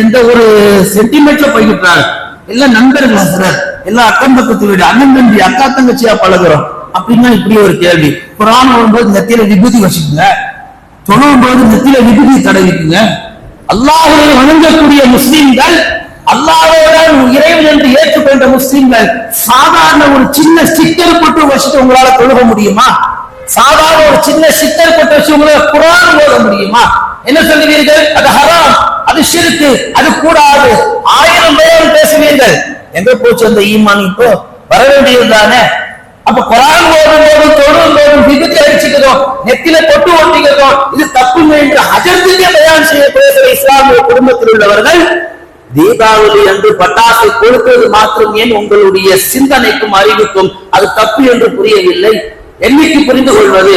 இந்த ஒரு சென்டிமெண்ட்ல போய்கிட்டாங்க. எல்லாம் நண்பர்கள் சார், எல்லாம் அக்கம் பக்கத்து வீடு, அண்ணன் தம்பி அக்கா தங்கச்சியா பழகுறோம் அப்படின்னா இப்படி ஒரு கேள்வி. குர்ஆன் வரும்போது நெத்தியில விபூதி வச்சுக்குங்க, தொழும் போது நெத்தியில விபூதி தடவிக்குங்க. அல்லாஹ்வை வணங்கக்கூடிய முஸ்லிம்கள், அல்லாஹ்வோட இறைவன் என்று ஏற்றுக்கொண்ட முஸ்லிம்கள் சாதாரண ஒரு சின்ன ஸ்டிக்கர் போட்டு வச்சுட்டு உங்களால தொழுக முடியுமா? சாதாரண ஒரு சின்ன ஸ்டிக்கர் போட்டு வச்சு உங்களால குர்ஆன் ஓத முடியுமா? என்ன சொல்லுவீர்கள்? அது ஹராம், அது ஷிர்க், அது கூடாது, 1000 பயான் பேசுவீர்கள். எங்க போச்சு அந்த ஈமான்? இப்போ வர வேண்டியது தானே. அப்ப குர்ஆன் ஓதும் போது தொழும் போது விபூதி அடிச்சுக்கிறோம், நெத்தில பொட்டு ஒட்டிக்கிறோம், இது தப்புங்க என்று அஜர்திலே பயான் செய்யக்கூடிய இஸ்லாமிய குடும்பத்தில் உள்ளவர்கள் தீபாவளி அன்று பட்டாசை கொடுப்பது மாத்திரம் ஏன் உங்களுடைய சிந்தனைக்கும் அறிவுக்கும் அது தப்பு என்று புரியவில்லை? என்னைக்கு புரிந்து கொள்வது?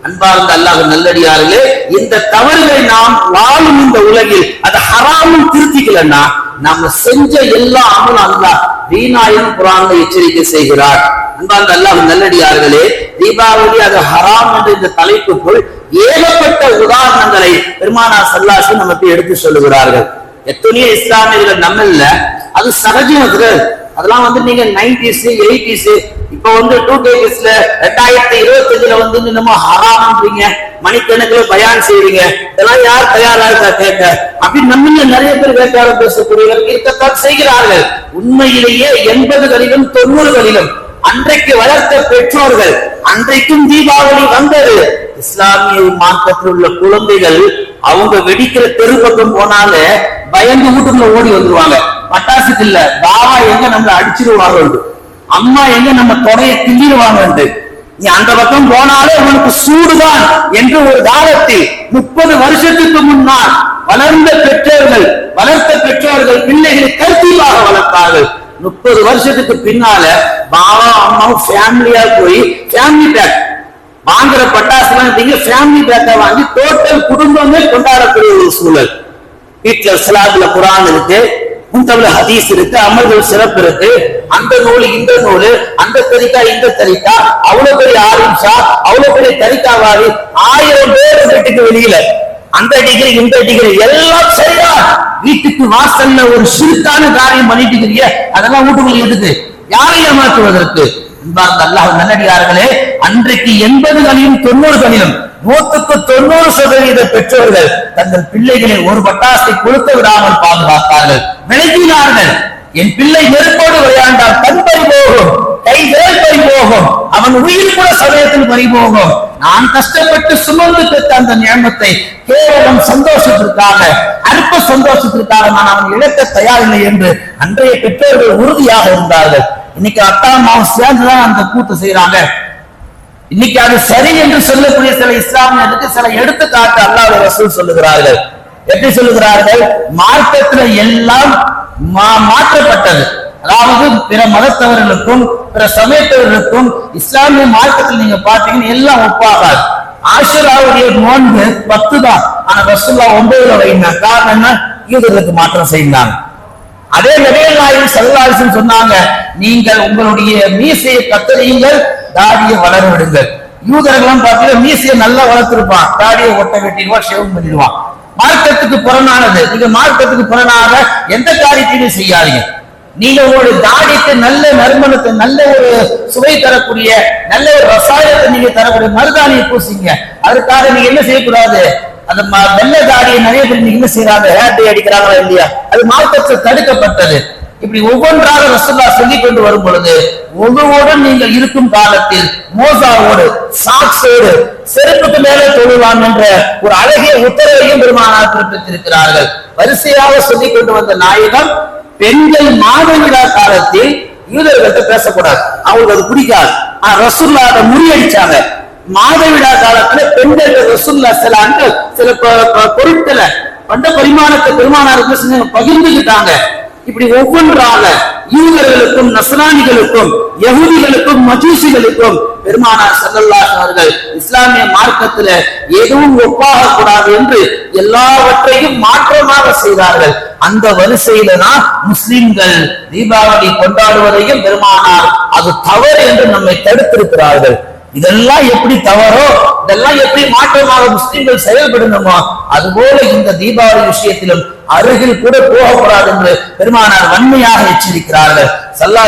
அன்பார்ந்த அல்லாஹ் நல்லடியார்களே, இந்த தவறுகளை நாம் வாழும் இந்த உலகில் அது ஹராமும் திருத்திக்கலன்னா நம்ம செஞ்ச எல்லா அமலும் அல்லாஹ் வீணாயும் குர்ஆன்ல எச்சரிக்கை செய்கிறார். அன்பார்ந்த அல்லாஹ் நல்லடியார்களே, தீபாவளி அது ஹராம் என்ற இந்த தலைப்புக்குள் ஏகப்பட்ட உதாரணங்களை பெருமானார் ஸல்லல்லாஹு அலைஹி வஸல்லம் நமக்கு எடுத்து சொல்லுகிறார்கள். எத்தனையோ இஸ்லாமியர்கள் நம்மள அது சகஜம். அதெல்லாம் நீங்க 90s 80s இப்ப 2000s 2025 நம்ம ஹராம்ன்றீங்க, மணிக்கணக்கில் பயான் செய்வீங்க, இதெல்லாம் யார் தயாரா இருக்கா கேட்க? அப்படின்னு நம்ம நிறைய பேர் வேட்டாளர் பேசக்கூடியவர்கள் இருக்கத்தான் செய்கிறார்கள். உண்மையிலேயே 80களிலும் 90களிலும் அன்றைக்கு வளர்த்த பெற்றோர்கள், அன்றைக்கும் தீபாவளி வந்தது. இஸ்லாமிய மார்க்கத்தில் உள்ள குழந்தைகள் அவங்க வெடிக்கிற தெரு பக்கம் போனாலே பயந்து வீட்டுக்குள்ள ஓடி வந்துருவாங்க. பட்டாசுக்கு இல்ல, பாவா எங்க நம்மள அடிச்சிருவாங்க, அம்மா எங்க நம்ம தொடையை கிள்ளிடுவாங்க. நீ அந்த பக்கம் போனாலே உனக்கு சூடுதான் என்று ஒரு காலத்தில் 30 வருஷத்துக்கு முன்னால் வளர்த்த பெற்றோர்கள் பிள்ளைகளை கருத்தியாக வளர்த்தார்கள். 30 வருஷத்துக்கு பின்னால பாவா அம்மாவும் ஃபேமிலியா போய் ஃபேமிலி பேக் வாங்குற பட்டாசுலாம் ஃபேமிலி பேக்கா வாங்கி டோட்டல் குடும்பமே கொண்டாடக்கூடிய ஒரு சூழல். வீட்டுல ஸலாத்துல குர்ஆன் இருக்கு, முன்தபில ஹதீஸ் இருக்கு, அமல்கள் சிறப்பு இருக்கு, அந்த நூல் இந்த நூல், அந்த தரிகா இந்த தரிகா, அவ்வளவு பெரிய ஆலிம்ஷா, அவ்வளவு பெரிய தரிகாவாதி, 1000 பேர் வீட்டுக்கு வெளியில அந்த டிகிரி இந்த டிகிரி எல்லாம் சரியா வீட்டுக்கு வாசல்ல ஒரு ஷிர்கான காரியம் பண்ணிட்டு இருக்கீங்க. அதெல்லாம் வீட்டுக்குள்ள எதுக்கு? யாரை ஏமாற்றுவதற்கு? அன்பார்ந்த அல்லாஹ் நல்லடியார்களே, அன்றைக்கு 80களிலும் 90களிலும் 100க்கு 90% பெற்றோர்கள் தங்கள் பிள்ளைகளை ஒரு பட்டாசை கொடுக்க விடாமல் பாதுகாத்தார்கள், விளக்கினார்கள். என் பிள்ளை நெருப்போடு விளையாண்டால் கண் பறி போகும், கை விரல் பறி போகும், அவன் உயிர் கூட சமயத்தில் பறி போகும். நான் கஷ்டப்பட்டு சுமந்து பெற்ற அந்த நியமத்தை கேவலம் சந்தோஷத்திற்காக, அற்ப சந்தோஷத்திற்காக நான் அவன் இழக்க தயாரில்லை என்று அன்றைய பெற்றோர்கள் உறுதியாக இருந்தார்கள். இன்னைக்கு அத்தா அம்மாவும் சேர்ந்துதான் அந்த கூத்து செய்யறாங்க. இன்னைக்கு அது சரி என்று சொல்லக்கூடிய சில இஸ்லாமியருக்கு சில எடுத்துக்காட்டு அல்லாஹ்வுடைய ரசூல் சொல்லுகிறார்கள். எப்படி சொல்லுகிறார்கள்? மார்க்கத்துல எல்லாம் மாற்றப்பட்டது. அதாவது பிற மதத்தவர்களுக்கும் பிற சமயத்தவர்களுக்கும் இஸ்லாமிய மார்க்கத்தில் நீங்க பாத்தீங்கன்னா எல்லாம் ஒப்பாகாது. ஆஷுராவுடைய நோன்பு 10 தான், ஆனா ரசூலுல்லாஹ் 9 வைங்க. காரணம் என்ன? யூதர்களுக்கு மாற்றம் செய்தாங்க. அதே நபிகள் நாயகம் ஸல்லல்லாஹு அலைஹி வஸல்லம் சொன்னாங்க, நீங்கள் உங்களுடைய மீசையை கத்தரியுங்கள், தாடியை வளர விடுங்கள். யூதர்கள்லாம் பார்த்தீங்கன்னா மீசையை நல்லா வளர்த்திருப்பான், தாடியை ஒட்ட வெட்டிடுவான், ஷேவ் பண்ணிடுவான். மார்க்கத்துக்கு புறனானது. நீங்க மார்க்கத்துக்கு புறனாக எந்த காரியத்தையும் செய்யாதீங்க. நீங்க உங்களுடைய தாடிக்கு நல்ல நறுமணத்தை, நல்ல ஒரு சுவை தரக்கூடிய நல்ல ஒரு ரசாயனத்தை நீங்க தரக்கூடிய மருதாணியை பூசிங்க. அதுக்காக நீங்க என்ன செய்யக்கூடாது? அந்த வெள்ளை தாடியை நிறைய பேர் நீங்க என்ன செய்யறாங்க? ஹேர் டே அடிக்கிறாங்களா இல்லையா? அது மார்க்கத்தில் தடுக்கப்பட்டது. இப்படி ஒவ்வொன்றாக ரசூலுல்லாஹ் சொல்லிக் கொண்டு வரும் பொழுது ஒவ்வொரு நீங்கள் இருக்கும் காலத்தில் மோசாவோடு சாக்ஸோடு செருப்புக்கு மேலே தொழுவான் என்ற ஒரு அழகிய உத்தரவையும் பெருமானார் பிறப்பித்திருக்கிறார்கள். வரிசையாக சொல்லிக் கொண்டு வந்த நாயகம் பெண்கள் மாதவிடா காலத்தில் யூதர்கள்ட்ட பேசக்கூடாது, அவங்களுக்கு அது பிடிக்காது. ஆனா ரசூலுல்லாஹ் அதை முறியடிச்சாங்க. மாதவிடா காலத்துல பெண்கள் ரசூலுல்லாஹ் சில பொருட்களை பண்ட பரிமாணத்தை பெருமானாருக்கு பகிர்ந்துகிட்டாங்க. இப்படி ஒவ்வொன்றாக யூதர்களுக்கும் நஸ்ரானிகளுக்கும் யஹூதிகளுக்கும் மஜூசிகளுக்கும் பெருமானார் ஸல்லல்லாஹு அலைஹி அவர்கள் இஸ்லாமிய மார்க்கத்துல எதுவும் ஒப்பாக கூடாது என்று எல்லாவற்றையும் மாற்றமாக செய்தார்கள். அந்த வரிசையில தான் முஸ்லிம்கள் தீபாவளி கொண்டாடுவதையும் பெருமானார் அது தவறு என்று நம்மை தடுத்திருக்கிறார்கள். இதெல்லாம் எப்படி தவறோ, இதெல்லாம் எப்படி மாற்றமாக முஸ்லிம்கள் செயல்படணுமோ, அதுபோல இந்த தீபாவளி விஷயத்திலும் அருகில் கூட போகக்கூடாது என்று பெருமானார் வன்மையாக எச்சரிக்கிறார்கள். ஸல்லல்லாஹு